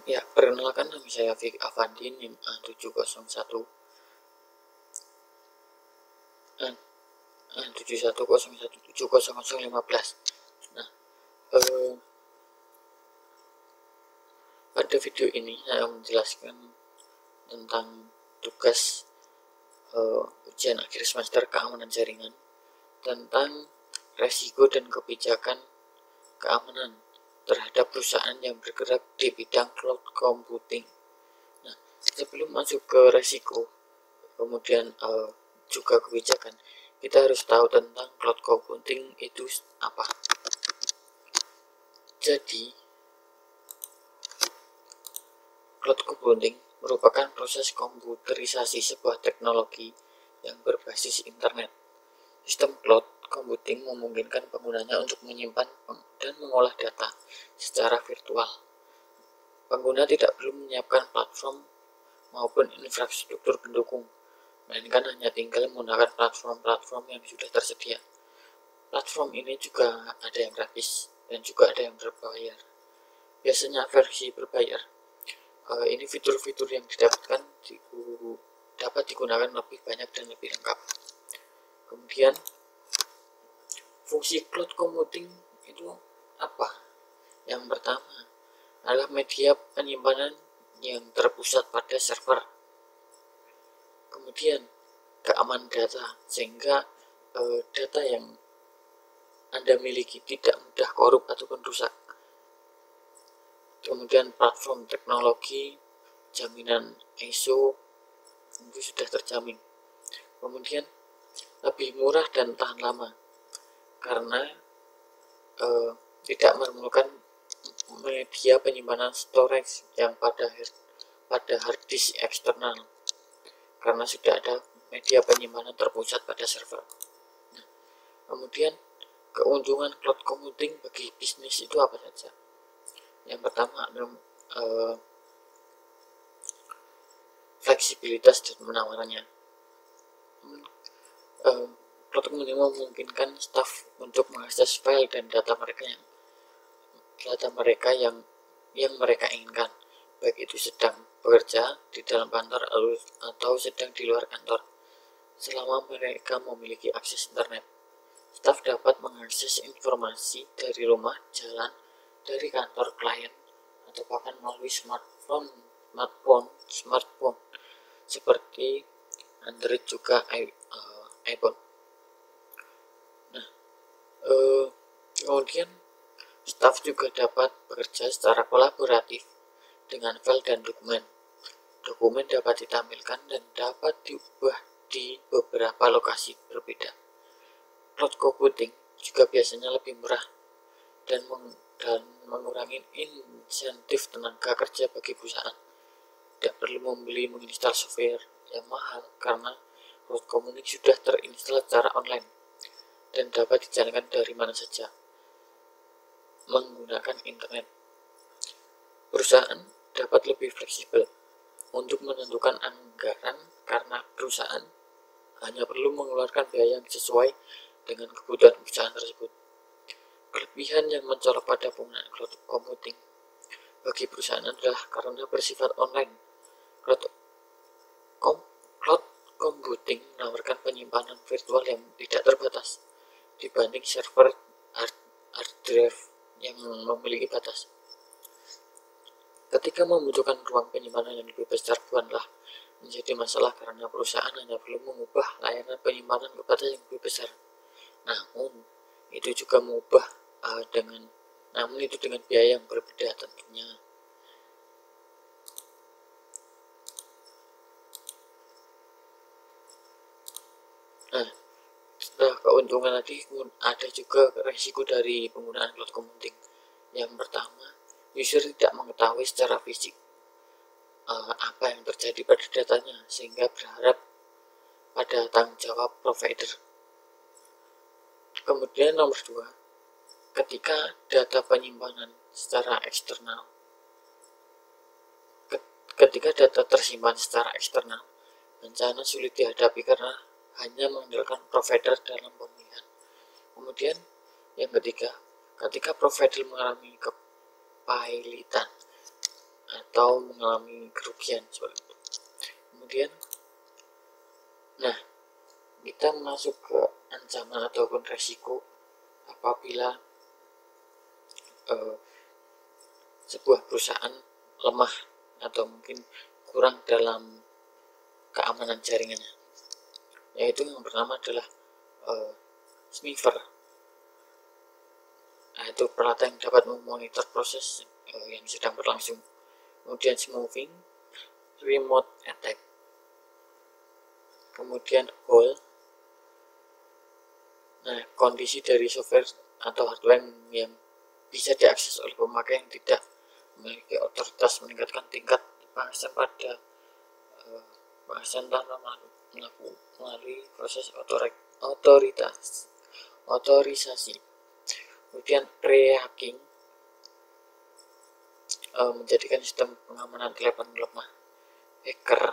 Ya, perkenalkan nama saya Fik Avandi, NIM A701 710170015. Nah, pada video ini saya menjelaskan tentang tugas ujian akhir semester keamanan jaringan, tentang resiko dan kebijakan keamanan terhadap perusahaan yang bergerak di bidang cloud computing. Nah, sebelum masuk ke resiko, kemudian juga kebijakan, kita harus tahu tentang cloud computing itu apa. Jadi, cloud computing merupakan proses komputerisasi sebuah teknologi yang berbasis internet. Sistem cloud computing memungkinkan penggunanya untuk menyimpan dan mengolah data secara virtual. Pengguna tidak perlu menyiapkan platform maupun infrastruktur pendukung, melainkan hanya tinggal menggunakan platform-platform yang sudah tersedia. Platform ini juga ada yang gratis dan juga ada yang berbayar. Biasanya versi berbayar, ini fitur-fitur yang didapatkan dapat digunakan lebih banyak dan lebih lengkap. Kemudian, fungsi cloud computing itu apa? Yang pertama adalah media penyimpanan yang terpusat pada server. Kemudian, keamanan data, sehingga data yang Anda miliki tidak mudah korup ataupun rusak. Kemudian platform teknologi, jaminan ISO itu sudah terjamin. Kemudian lebih murah dan tahan lama karena tidak memerlukan media penyimpanan storage yang pada hard disk eksternal, karena sudah ada media penyimpanan terpusat pada server. Nah, kemudian keuntungan cloud computing bagi bisnis itu apa saja? Yang pertama adalah fleksibilitas dan penawarannya. Cloud computing memungkinkan staf untuk mengakses file dan data mereka yang mereka inginkan, baik itu sedang bekerja di dalam kantor atau sedang di luar kantor, selama mereka memiliki akses internet. Staf dapat mengakses informasi dari rumah, jalan, dari kantor klien, atau bahkan melalui smartphone seperti Android juga iPhone. Nah, kemudian staf juga dapat bekerja secara kolaboratif dengan file dan dokumen. Dokumen dapat ditampilkan dan dapat diubah di beberapa lokasi berbeda. Cloud computing juga biasanya lebih murah dan mengurangi insentif tenaga kerja bagi perusahaan. Tidak perlu menginstal software yang mahal karena cloud computing sudah terinstall secara online dan dapat dijalankan dari mana saja menggunakan internet. Perusahaan dapat lebih fleksibel untuk menentukan anggaran karena perusahaan hanya perlu mengeluarkan biaya yang sesuai dengan kebutuhan perusahaan tersebut. Kelebihan yang mencolok pada penggunaan cloud computing bagi perusahaan adalah karena bersifat online. Cloud computing menawarkan penyimpanan virtual yang tidak terbatas dibanding server hard drive yang memiliki batas. Ketika membutuhkan ruang penyimpanan yang lebih besar bukanlah menjadi masalah karena perusahaan hanya perlu mengubah layanan penyimpanan ke batas yang lebih besar. Namun itu dengan biaya yang berbeda tentunya. Nah, setelah keuntungan tadi, ada juga resiko dari penggunaan cloud computing. Yang pertama, user tidak mengetahui secara fisik apa yang terjadi pada datanya, sehingga berharap pada tanggung jawab provider. Kemudian nomor 2, ketika data penyimpanan secara eksternal, ketika data tersimpan secara eksternal, bencana sulit dihadapi karena hanya mengandalkan provider dalam pemilihan. Kemudian yang ketiga, ketika provider mengalami kepailitan atau mengalami kerugian seperti itu. Kemudian, nah, kita masuk ke ancaman ataupun resiko apabila sebuah perusahaan lemah atau mungkin kurang dalam keamanan jaringannya, yaitu yang pertama adalah sniffer. Nah, itu peralatan yang dapat memonitor proses yang sedang berlangsung. Kemudian smoothing, remote attack, kemudian hole. Nah, kondisi dari software atau hardware yang bisa diakses oleh pemakai yang tidak memiliki otoritas, meningkatkan tingkat pengaksesan pada pengaksesan tanpa melalui proses otorisasi. Kemudian pre-hacking, menjadikan sistem pengamanan telepon lemah. Hacker,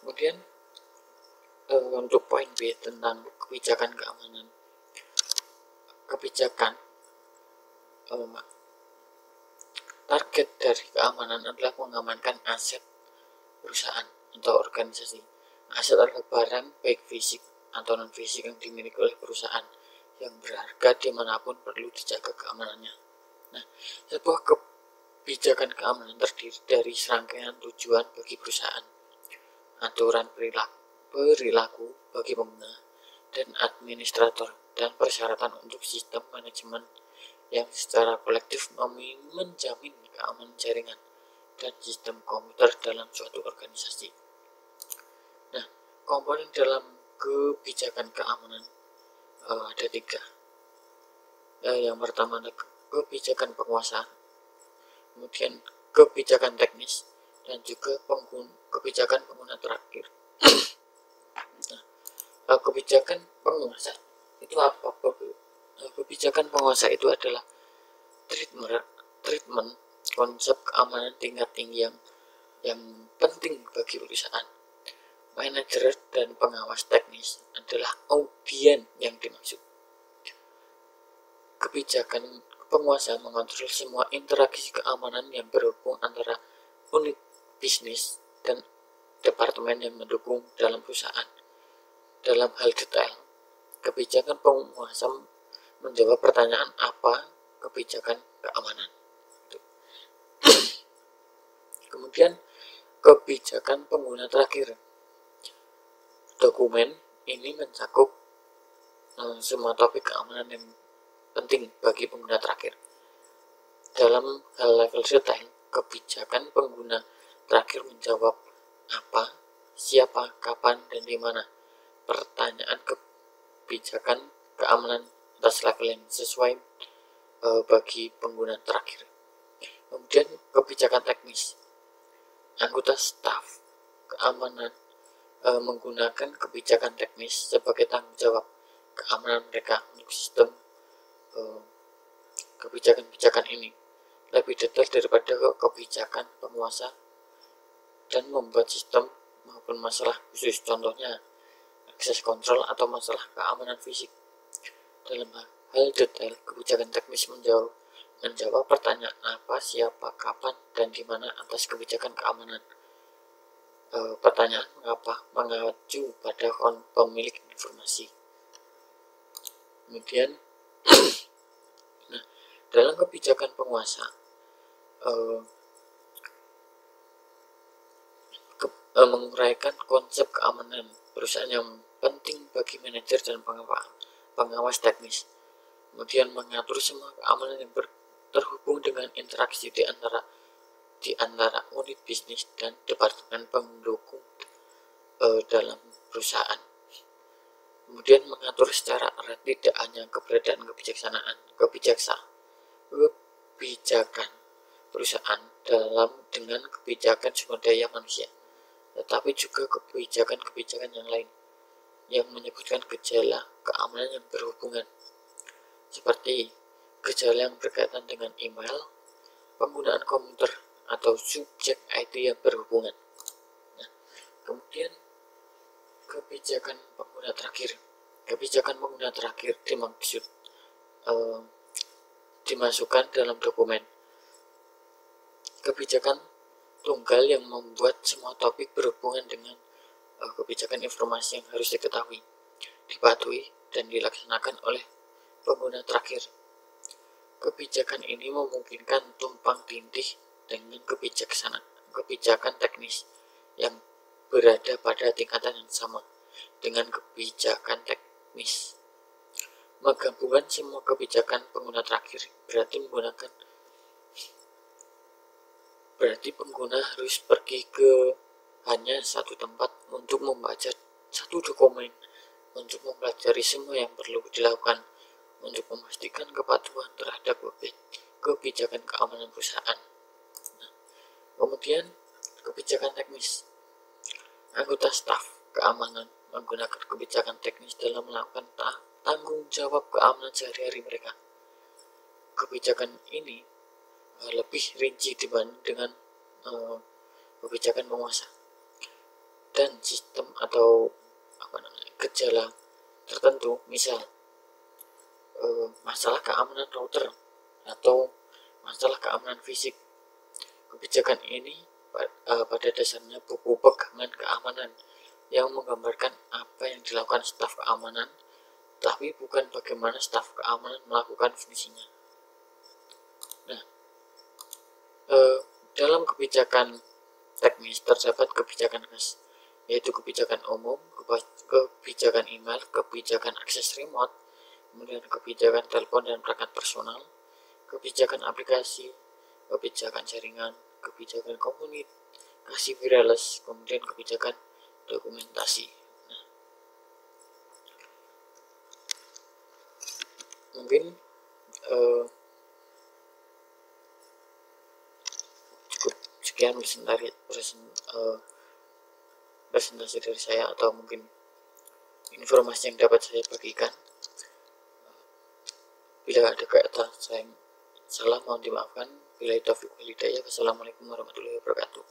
kemudian untuk poin B tentang kebijakan keamanan. Target dari keamanan adalah mengamankan aset perusahaan atau organisasi. Aset adalah barang baik fisik atau non fisik yang dimiliki oleh perusahaan yang berharga dimanapun perlu dijaga keamanannya. Nah, sebuah kebijakan keamanan terdiri dari serangkaian tujuan bagi perusahaan, aturan perilaku bagi pengguna dan administrator, dan persyaratan untuk sistem manajemen yang secara kolektif menjamin keamanan jaringan dan sistem komputer dalam suatu organisasi. Nah, komponen dalam kebijakan keamanan ada 3. Yang pertama adalah kebijakan penguasa, kemudian kebijakan teknis, dan juga kebijakan pengguna terakhir. Nah, kebijakan penguasa itu apa? Kebijakan penguasa itu adalah treatment konsep keamanan tingkat tinggi yang penting bagi perusahaan. Manajer dan pengawas teknis adalah audien yang dimaksud. Kebijakan penguasa mengontrol semua interaksi keamanan yang berhubung antara unit bisnis dan departemen yang mendukung dalam perusahaan. Dalam hal detail, kebijakan penguasa menjawab pertanyaan apa kebijakan keamanan. Kemudian kebijakan pengguna terakhir. Dokumen ini mencakup semua topik keamanan yang penting bagi pengguna terakhir. Dalam hal level detail, kebijakan pengguna terakhir menjawab apa, siapa, kapan, dan di mana. Pertanyaan kebijakan keamanan atas level yang sesuai bagi pengguna terakhir. Kemudian kebijakan teknis. Anggota staf keamanan menggunakan kebijakan teknis sebagai tanggung jawab keamanan mereka untuk sistem kebijakan-kebijakan ini lebih detail daripada kebijakan penguasa dan membuat sistem maupun masalah khusus, contohnya akses kontrol atau masalah keamanan fisik. Dalam hal detail, kebijakan teknis menjawab pertanyaan apa, siapa, kapan, dan di mana atas kebijakan keamanan. Pertanyaan mengapa mengacu pada pemilik informasi. Kemudian, nah, dalam kebijakan penguasa, menguraikan konsep keamanan perusahaan yang penting bagi manajer dan pengawas teknis. Kemudian mengatur semua keamanan yang terhubung dengan interaksi di antara unit bisnis dan departemen pendukung dalam perusahaan. Kemudian mengatur secara erat tidak hanya keberadaan kebijakan perusahaan dengan kebijakan sumber daya manusia, tetapi juga kebijakan-kebijakan yang lain yang menyebutkan gejala keamanan yang berhubungan, seperti gejala yang berkaitan dengan email, penggunaan komputer, atau subjek IT yang berhubungan. Nah, kemudian kebijakan pengguna terakhir. Kebijakan pengguna terakhir dimasukkan dalam dokumen. Kebijakan tunggal yang membuat semua topik berhubungan dengan kebijakan informasi yang harus diketahui, dipatuhi, dan dilaksanakan oleh pengguna terakhir. Kebijakan ini memungkinkan tumpang tindih dengan kebijakan teknis yang berada pada tingkatan yang sama dengan kebijakan teknis. Menggabungkan semua kebijakan pengguna terakhir berarti pengguna harus pergi ke hanya satu tempat untuk membaca satu dokumen, untuk mempelajari semua yang perlu dilakukan untuk memastikan kepatuhan terhadap kebijakan keamanan perusahaan. Nah, kemudian kebijakan teknis. Anggota staf keamanan menggunakan kebijakan teknis dalam melakukan tanggung jawab keamanan sehari-hari mereka. Kebijakan ini lebih rinci dibanding dengan kebijakan penguasa, dan sistem atau gejala tertentu, misal masalah keamanan router atau masalah keamanan fisik. Kebijakan ini pada dasarnya buku pegangan keamanan yang menggambarkan apa yang dilakukan staf keamanan, tapi bukan bagaimana staf keamanan melakukan fungsinya. Nah, dalam kebijakan teknis terdapat kebijakan khas, yaitu kebijakan umum, kebijakan email, kebijakan akses remote, kemudian kebijakan telepon dan perangkat personal, kebijakan aplikasi, kebijakan jaringan, kebijakan komunikasi wireless, kemudian kebijakan dokumentasi. Nah, mungkin cukup sekian presentasi dari saya, atau mungkin informasi yang dapat saya bagikan. Bila ada kata saya salah, mohon dimaafkan. Bila taufiq wal hidayah. Wassalamualaikum warahmatullahi wabarakatuh.